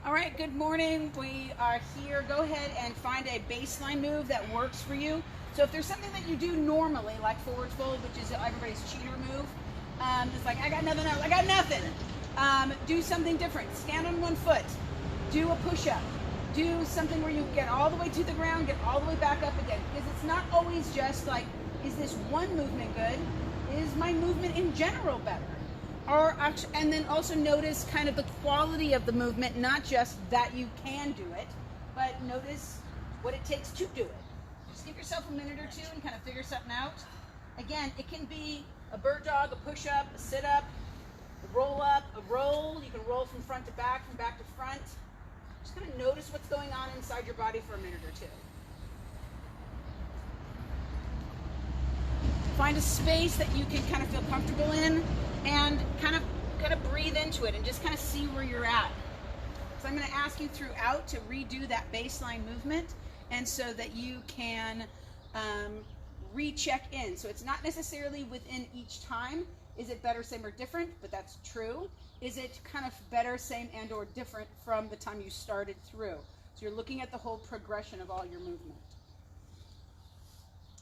All right, good morning. We are here. Go ahead and find a baseline move that works for you. So if there's something that you do normally, like forward fold, which is everybody's cheater move, it's like, I got nothing else, I got nothing. Do something different. Stand on one foot. Do a push-up. Do something where you get all the way to the ground, get all the way back up again. Because it's not always just like, is this one movement good? Is my movement in general better? And then also notice kind of the quality of the movement, not just that you can do it, but notice what it takes to do it. Just give yourself a minute or two and kind of figure something out. Again, it can be a bird dog, a push-up, a sit-up, a roll-up, a roll. You can roll from front to back, from back to front. Just kind of notice what's going on inside your body for a minute or two. Find a space that you can kind of feel comfortable in and kind of breathe into it and just kind of see where you're at. So I'm going to ask you throughout to redo that baseline movement, and so that you can recheck in. So it's not necessarily within each time. Is it better, same, or different? But that's true. Is it kind of better, same, and or different from the time you started through? So you're looking at the whole progression of all your movement.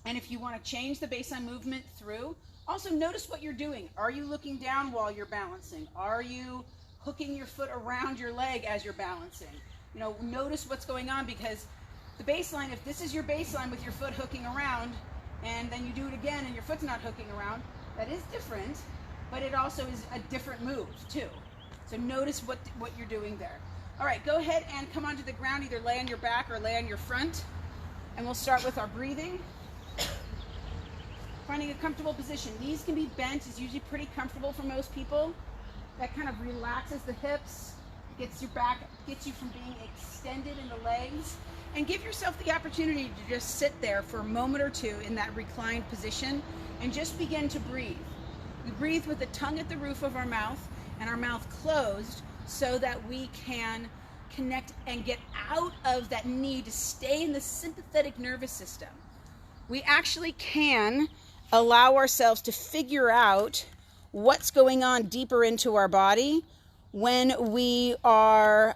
And if you want to change the baseline movement through, also notice what you're doing. Are you looking down while you're balancing? Are you hooking your foot around your leg as you're balancing? You know, notice what's going on, because the baseline, if this is your baseline with your foot hooking around, and then you do it again and your foot's not hooking around, that is different, but it also is a different move too. So notice what you're doing there. All right, go ahead and come onto the ground, either lay on your back or lay on your front, and we'll start with our breathing. Finding a comfortable position. Knees can be bent, is usually pretty comfortable for most people. That kind of relaxes the hips, gets your back, gets you from being extended in the legs, and give yourself the opportunity to just sit there for a moment or two in that reclined position and just begin to breathe. We breathe with the tongue at the roof of our mouth and our mouth closed, so that we can connect and get out of that need to stay in the sympathetic nervous system. We actually can allow ourselves to figure out what's going on deeper into our body when we are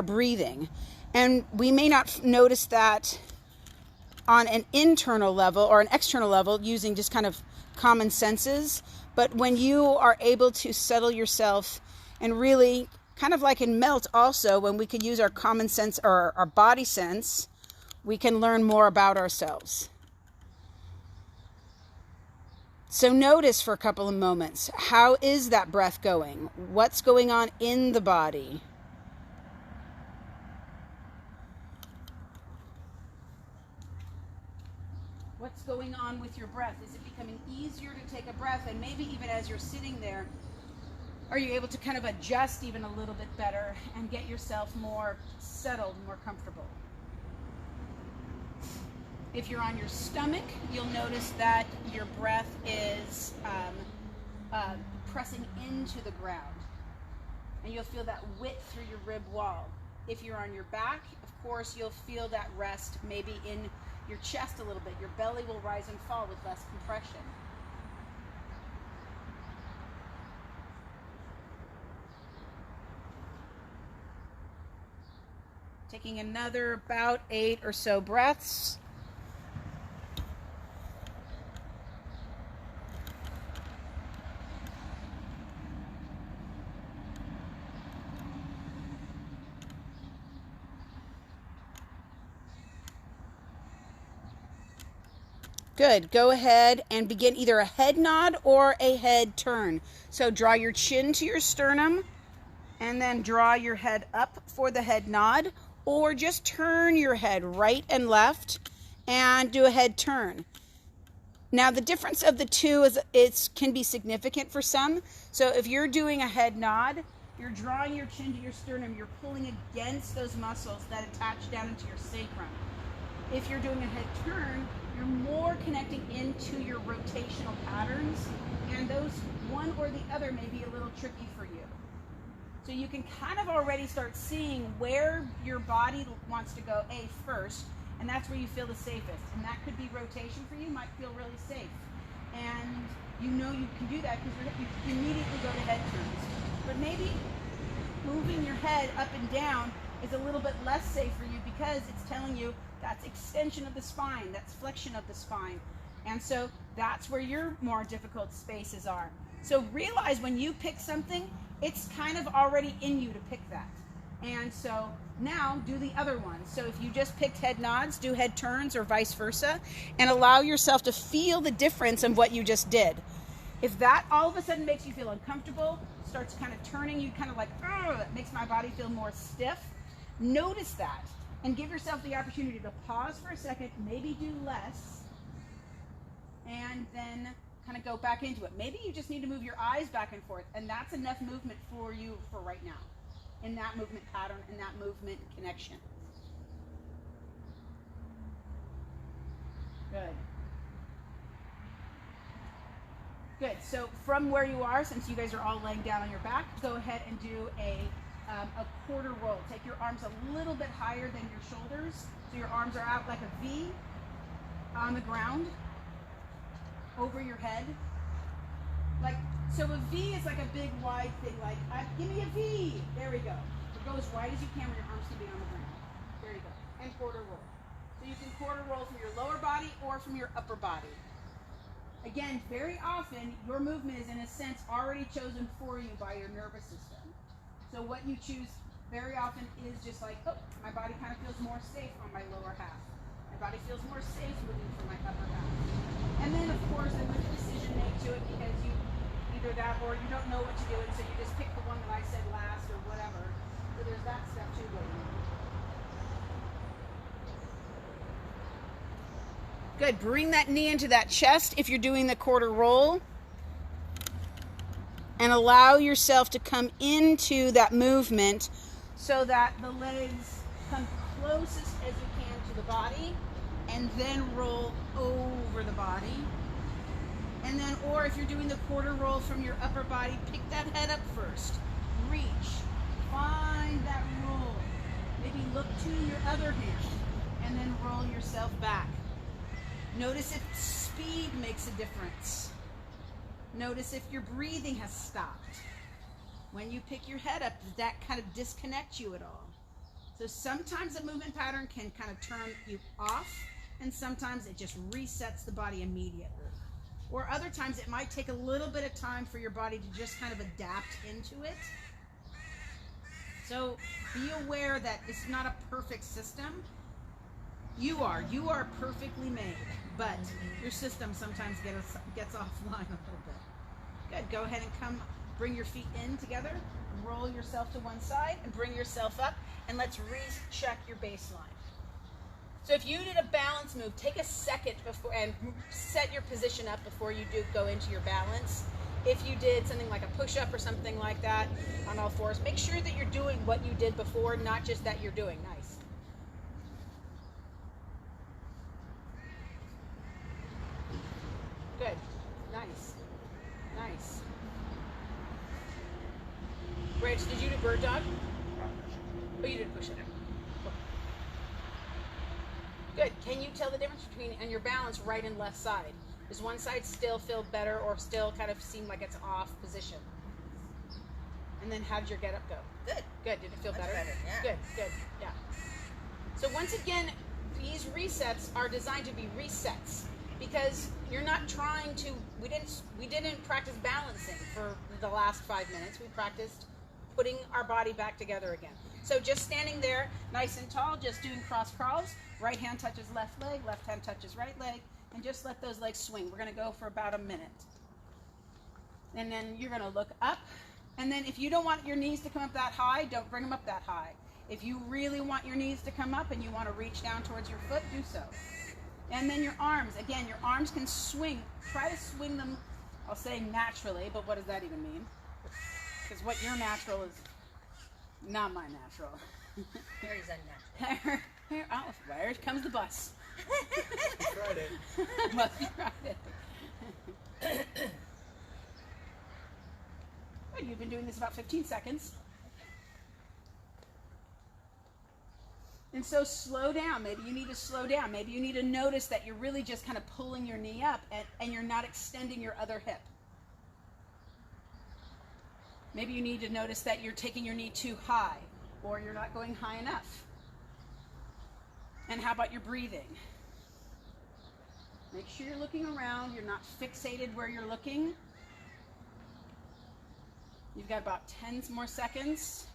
breathing. And we may not notice that on an internal level or an external level using just kind of common senses, but when you are able to settle yourself and really kind of like in melt also, when we can use our common sense or our body sense, we can learn more about ourselves. So notice for a couple of moments, how is that breath going? What's going on in the body? What's going on with your breath? Is it becoming easier to take a breath? And maybe even as you're sitting there, are you able to kind of adjust even a little bit better and get yourself more settled, more comfortable? If you're on your stomach, you'll notice that your breath is pressing into the ground, and you'll feel that width through your rib wall. If you're on your back, of course, you'll feel that rest maybe in your chest a little bit. Your belly will rise and fall with less compression. Taking another about 8 or so breaths. Good. Go ahead and begin either a head nod or a head turn. So draw your chin to your sternum and then draw your head up for the head nod, or just turn your head right and left and do a head turn. Now the difference of the two is it can be significant for some. So if you're doing a head nod, you're drawing your chin to your sternum, you're pulling against those muscles that attach down into your sacrum. If you're doing a head turn, you're more connecting into your rotational patterns, and those one or the other may be a little tricky for you. So you can kind of already start seeing where your body wants to go first, and that's where you feel the safest. And that could be rotation for you, might feel really safe. And you know you can do that because you immediately go to head turns. But maybe moving your head up and down is a little bit less safe for you because it's telling you that's extension of the spine, that's flexion of the spine. And so that's where your more difficult spaces are. So realize when you pick something, it's kind of already in you to pick that. And so now do the other one. So if you just picked head nods, do head turns or vice versa, and allow yourself to feel the difference of what you just did. If that all of a sudden makes you feel uncomfortable, starts kind of turning you kind of like, oh, it makes my body feel more stiff, notice that and give yourself the opportunity to pause for a second, maybe do less, and then kind of go back into it. Maybe you just need to move your eyes back and forth, and that's enough movement for you for right now, in that movement pattern, in that movement connection. Good. Good. So from where you are, since you guys are all laying down on your back, go ahead and do a quarter roll. Take your arms a little bit higher than your shoulders, so your arms are out like a V on the ground, over your head. Like, so a V is like a big wide thing, like, give me a V. There we go. So go as wide as you can where your arms can be on the ground. There you go. And quarter roll. So you can quarter roll from your lower body or from your upper body. Again, very often, your movement is in a sense already chosen for you by your nervous system. So what you choose very often is just like, oh, my body kind of feels more safe on my lower half. My body feels more safe moving from my upper half. And then, of course, there's a decision made to it because you either that or you don't know what to do, and so you just pick the one that I said last or whatever. So there's that step too going on. Good. Bring that knee into that chest if you're doing the quarter roll. And allow yourself to come into that movement so that the legs come closest as you can to the body, and then roll over the body. And then, or if you're doing the quarter roll from your upper body, pick that head up first. Reach. Find that roll. Maybe look to your other hand and then roll yourself back. Notice if speed makes a difference. Notice if your breathing has stopped. When you pick your head up, does that kind of disconnect you at all? So sometimes a movement pattern can kind of turn you off, and sometimes it just resets the body immediately. Or other times it might take a little bit of time for your body to just kind of adapt into it. So be aware that it's not a perfect system. You are perfectly made, but your system sometimes gets offline a little bit. Good, go ahead and come, bring your feet in together, roll yourself to one side and bring yourself up, and let's recheck your baseline. So if you did a balance move, take a second before and set your position up before you do go into your balance. If you did something like a push-up or something like that on all fours, make sure that you're doing what you did before, not just that you're doing. Nice. Good. Nice. Nice. Rich, did you do bird dog? Oh, you did push-up. Good. Can you tell the difference between on your balance right and left side? Does one side still feel better or still kind of seem like it's off position? And then how did your get up go? Good. Good. Did it feel better? Yeah. Good. Good. Yeah. So once again, these resets are designed to be resets because you're not trying to. We didn't practice balancing for the last 5 minutes. We practiced putting our body back together again. So just standing there, nice and tall, just doing cross crawls. Right hand touches left leg, left hand touches right leg, and just let those legs swing. We're going to go for about a minute. And then you're going to look up. And then if you don't want your knees to come up that high, don't bring them up that high. If you really want your knees to come up and you want to reach down towards your foot, do so. And then your arms. Again, your arms can swing. Try to swing them, I'll say naturally, but what does that even mean? Because what your natural is not my natural. Very unnatural. Oh, where comes the bus? Friday. Must be Friday. Good, you've been doing this about 15 seconds. And so slow down. Maybe you need to slow down. Maybe you need to notice that you're really just kind of pulling your knee up and you're not extending your other hip. Maybe you need to notice that you're taking your knee too high, or you're not going high enough. And how about your breathing? Make sure you're looking around. You're not fixated where you're looking. You've got about 10 more seconds.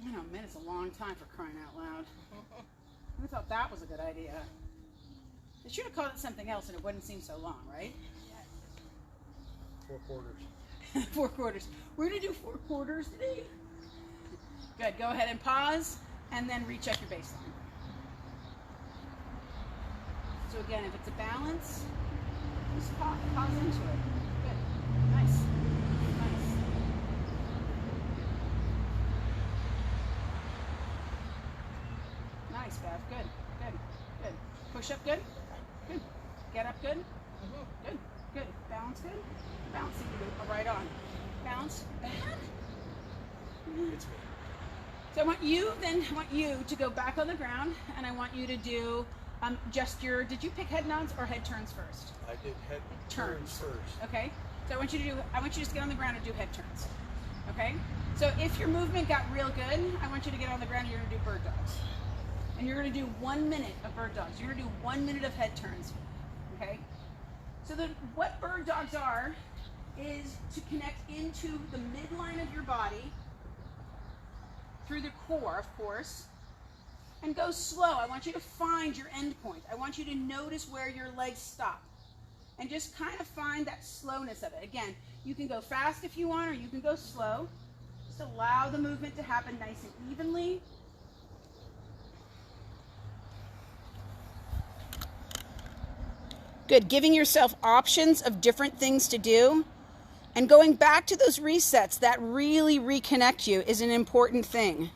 I know, a minute's a long time for crying out loud. I thought that was a good idea. They should have called it something else and it wouldn't seem so long, right? 4 quarters. 4 quarters. We're going to do 4 quarters today. Good. Go ahead and pause and then recheck your baseline. So again, if it's a balance, just pause into it. Good. Nice. Nice. Nice, Bev. Good. Good. Good. Push up good. Good. Get up good. Good. Good. Balance good. Balance right on. Balance bad. It's me. So I want you to go back on the ground, and I want you to do just your. Did you pick head nods or head turns first? I did head turns first. Okay. So I want you to just get on the ground and do head turns. Okay. So if your movement got real good, I want you to get on the ground and you're gonna do bird dogs. And you're gonna do 1 minute of bird dogs. You're gonna do 1 minute of head turns. Okay. So what bird dogs are is to connect into the midline of your body through the core, of course, and go slow. I want you to find your end point. I want you to notice where your legs stop and just kind of find that slowness of it. Again, you can go fast if you want, or you can go slow. Just allow the movement to happen nice and evenly. Good. Giving yourself options of different things to do and going back to those resets that really reconnect you is an important thing.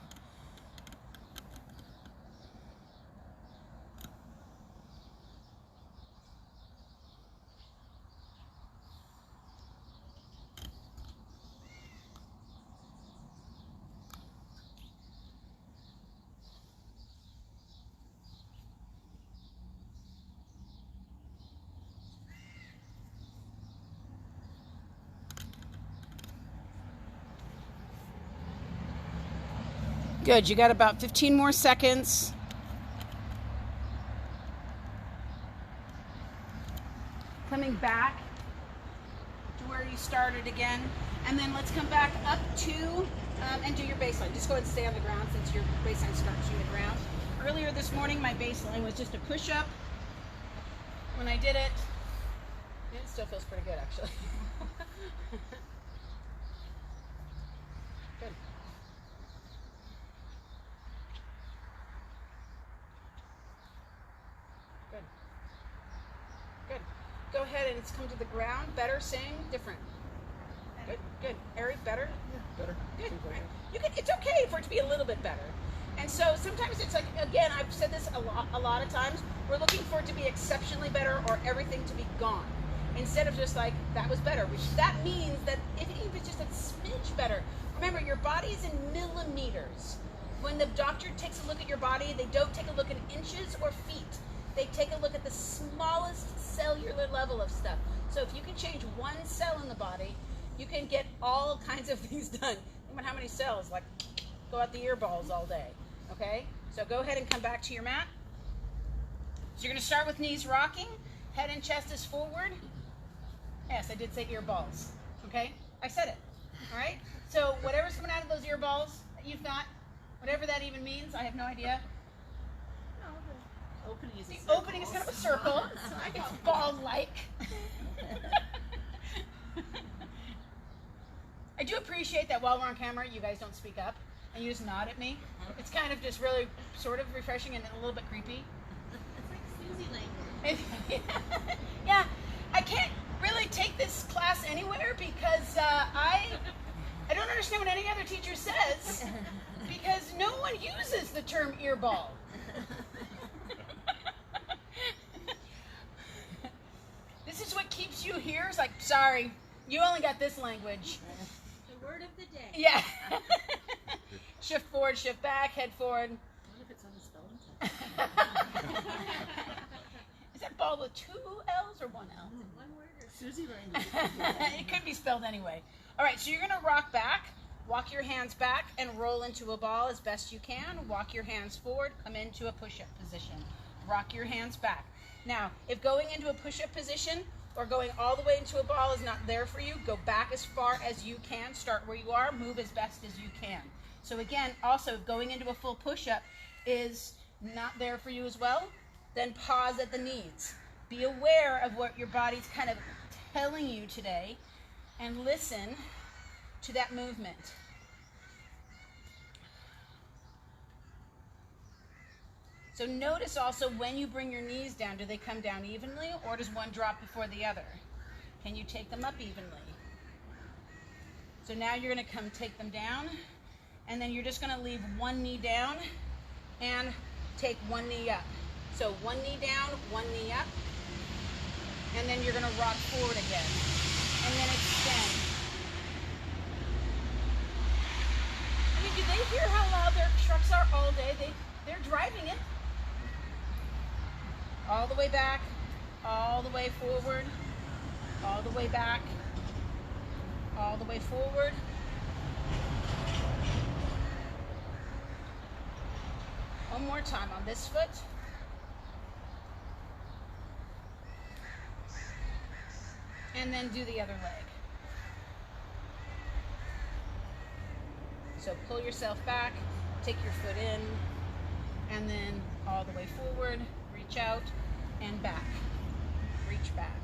Good, you got about 15 more seconds. Coming back to where you started again. And then let's come back up to and do your baseline. Just go ahead and stay on the ground since your baseline starts from the ground. Earlier this morning, my baseline was just a push-up. When I did it still feels pretty good, actually. Good. Good. Good. Go ahead and it's come to the ground. Better, same, different. Good. Good. Ari, better? Yeah, better. Good. Right. It's okay for it to be a little bit better. And so sometimes it's like, again, I've said this a lot of times, we're looking for it to be exceptionally better or everything to be gone. Instead of just like, that was better. That means that if it's just a smidge better. Remember, your body is in millimeters. When the doctor takes a look at your body, they don't take a look at inches or feet. They take a look at the smallest cellular level of stuff. So if you can change one cell in the body, you can get all kinds of things done. Think about how many cells, like, go out the earballs all day, okay? So go ahead and come back to your mat. So you're gonna start with knees rocking, head and chest is forward. Yes, I did say earballs, okay? I said it, all right? So whatever's coming out of those earballs that you've got, whatever that even means, I have no idea. Opening is a The circle. opening is kind of a circle. It's ball-like. I do appreciate that while we're on camera, you guys don't speak up and you just nod at me. It's kind of just really sort of refreshing and a little bit creepy. It's like Susie language. Yeah, I can't really take this class anywhere because I don't understand what any other teacher says because no one uses the term earball. This is what keeps you here. It's like, sorry, you only got this language. The word of the day. Yeah. Shift forward, shift back, head forward. What if it's on the spelling test? Is that ball with 2 L's or 1 L? One word or Susie language. It could be spelled anyway. All right, so you're going to rock back, walk your hands back, and roll into a ball as best you can. Walk your hands forward, come into a push-up position. Rock your hands back. Now, if going into a push-up position or going all the way into a ball is not there for you, go back as far as you can. Start where you are, move as best as you can. So again, also, if going into a full push-up is not there for you as well, then pause at the knees. Be aware of what your body's kind of telling you today and listen to that movement. So notice also when you bring your knees down, do they come down evenly or does one drop before the other? Can you take them up evenly? So now you're going to come take them down, and then you're just going to leave one knee down and take one knee up. So one knee down, one knee up, and then you're going to rock forward again, and then extend. I mean, do they hear how loud their trucks are all day? They're driving it. All the way back, all the way forward, all the way back, all the way forward. One more time on this foot. And then do the other leg. So pull yourself back, take your foot in, and then all the way forward, reach out and back. Reach back.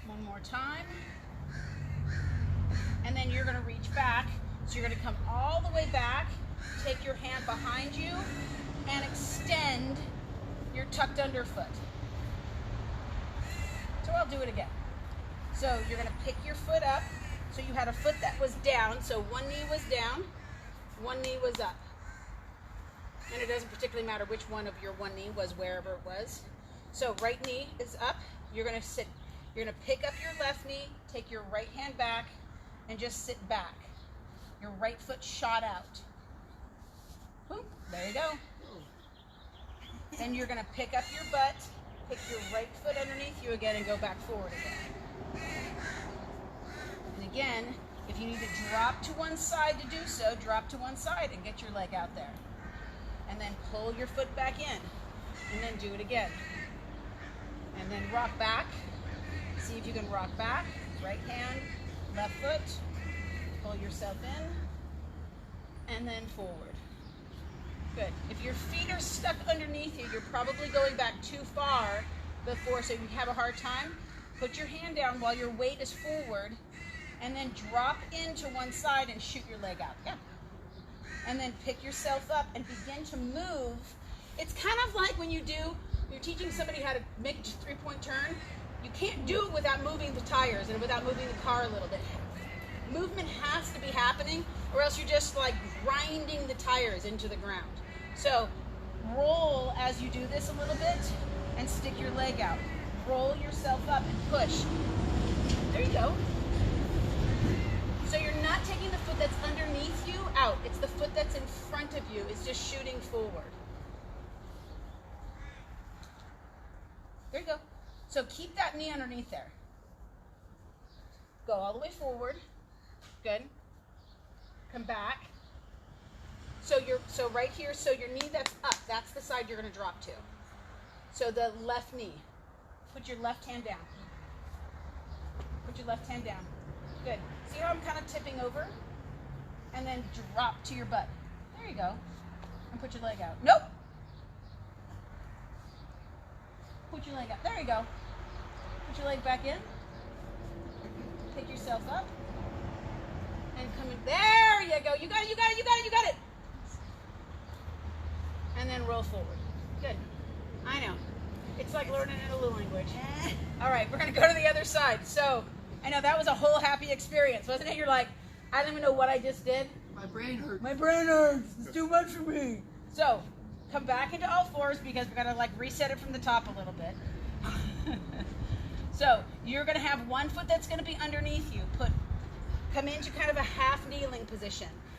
One more time. And then you're going to reach back. So you're going to come all the way back, take your hand behind you, and extend your tucked under foot. So I'll do it again. So you're going to pick your foot up. So you had a foot that was down. So one knee was down, one knee was up. And it doesn't particularly matter which one of your one knee was, wherever it was. So right knee is up. You're going to sit. You're going to pick up your left knee, take your right hand back, and just sit back. Your right foot shot out. Boom, there you go. Then you're going to pick up your butt, pick your right foot underneath you again, and go back forward again. And again, if you need to drop to one side to do so, drop to one side and get your leg out there. And then pull your foot back in, and then do it again. And then rock back. See if you can rock back. Right hand, left foot. Pull yourself in, and then forward. Good. If your feet are stuck underneath you, you're probably going back too far before, so you have a hard time. Put your hand down while your weight is forward, and then drop into one side and shoot your leg out. Yeah. And then pick yourself up and begin to move. It's kind of like when you're teaching somebody how to make a three-point turn. You can't do it without moving the tires and without moving the car a little bit. Movement has to be happening, or else you're just like grinding the tires into the ground. So roll as you do this a little bit and stick your leg out. Roll yourself up and push. There you go. So you're not taking the foot that's underneath you out. It's the foot that's in front of you. It's just shooting forward. There you go. So keep that knee underneath there. Go all the way forward. Good. Come back. So right here, so your knee that's up, that's the side you're going to drop to. So the left knee. Put your left hand down. Put your left hand down. Good. See how I'm kind of tipping over? And then drop to your butt. There you go. And put your leg out. Nope. Put your leg out. There you go. Put your leg back in. Pick yourself up. And come in. There you go. You got it, you got it, you got it, you got it. And then roll forward. Good. I know. It's like learning a new language. All right, we're going to go to the other side. So, I know that was a whole happy experience, wasn't it? You're like, I don't even know what I just did. My brain hurts. My brain hurts. It's too much for me. So, come back into all fours because we're going to like reset it from the top a little bit. So, you're going to have one foot that's going to be underneath you. Come into kind of a half kneeling position.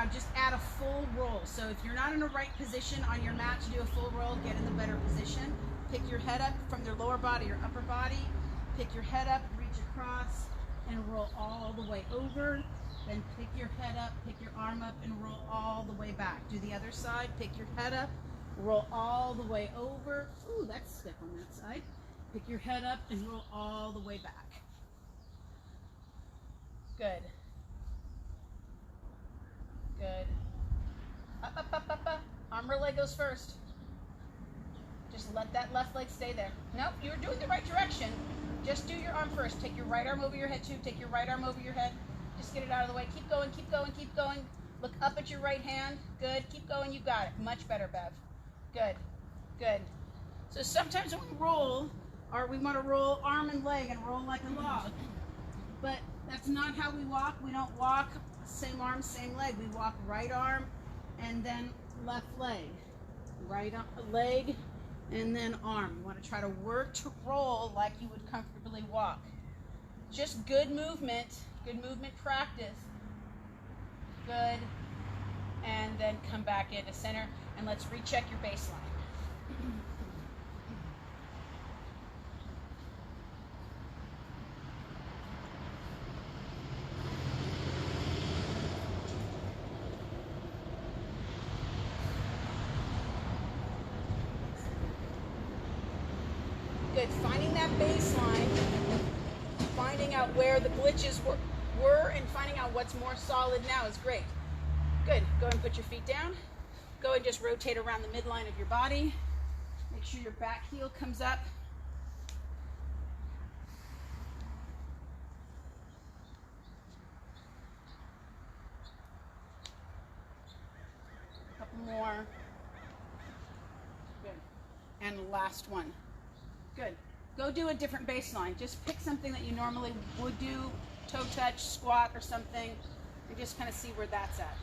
Now just add a full roll. So if you're not in a right position on your mat to do a full roll, get in the better position. Pick your head up from your lower body or upper body. Pick your head up, reach across, and roll all the way over. Then pick your head up, pick your arm up, and roll all the way back. Do the other side. Pick your head up, roll all the way over. Ooh, that's stiff on that side. Pick your head up and roll all the way back. Good. Good. Up, up, up, up, up. Arm or leg goes first. Just let that left leg stay there. Nope, you're doing the right direction. Just do your arm first. Take your right arm over your head too. Take your right arm over your head. Just get it out of the way. Keep going, keep going, keep going. Look up at your right hand. Good. Keep going. You got it. Much better, Bev. Good. Good. So sometimes when we roll, or we want to roll arm and leg and roll like a log. But that's not how we walk. We don't walk same arm, same leg. We walk right arm and then left leg. Right leg and then arm. You want to try to work to roll like you would comfortably walk. Just good movement practice. Good. And then come back into center and let's recheck your baseline. Good. Finding that baseline, finding out where the glitches were and finding out what's more solid now is great. Good. Go and put your feet down. Go and just rotate around the midline of your body. Make sure your back heel comes up. A couple more. Good. And last one. Good. Go do a different baseline. Just pick something that you normally would do, toe touch, squat, or something, and just kind of see where that's at.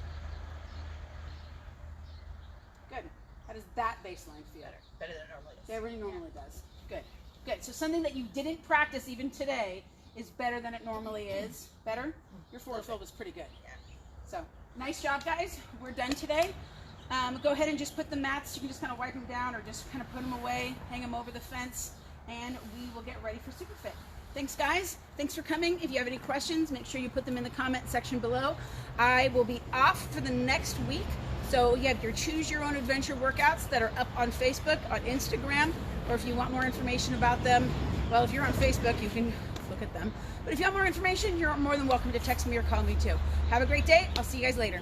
Good. How does that baseline feel? Better than it normally is. Better than it normally does. Good. Good. So something that you didn't practice even today is better than it normally is. Better? Your forward fold was pretty good. Yeah. So nice job, guys. We're done today. Go ahead and just put the mats. You can just kind of wipe them down or just kind of put them away, hang them over the fence, and we will get ready for Superfit. Thanks, guys. Thanks for coming. If you have any questions, make sure you put them in the comment section below. I will be off for the next week. So you have your Choose Your Own Adventure workouts that are up on Facebook, on Instagram, or if you want more information about them, well, if you're on Facebook, you can look at them. But if you want more information, you're more than welcome to text me or call me too. Have a great day. I'll see you guys later.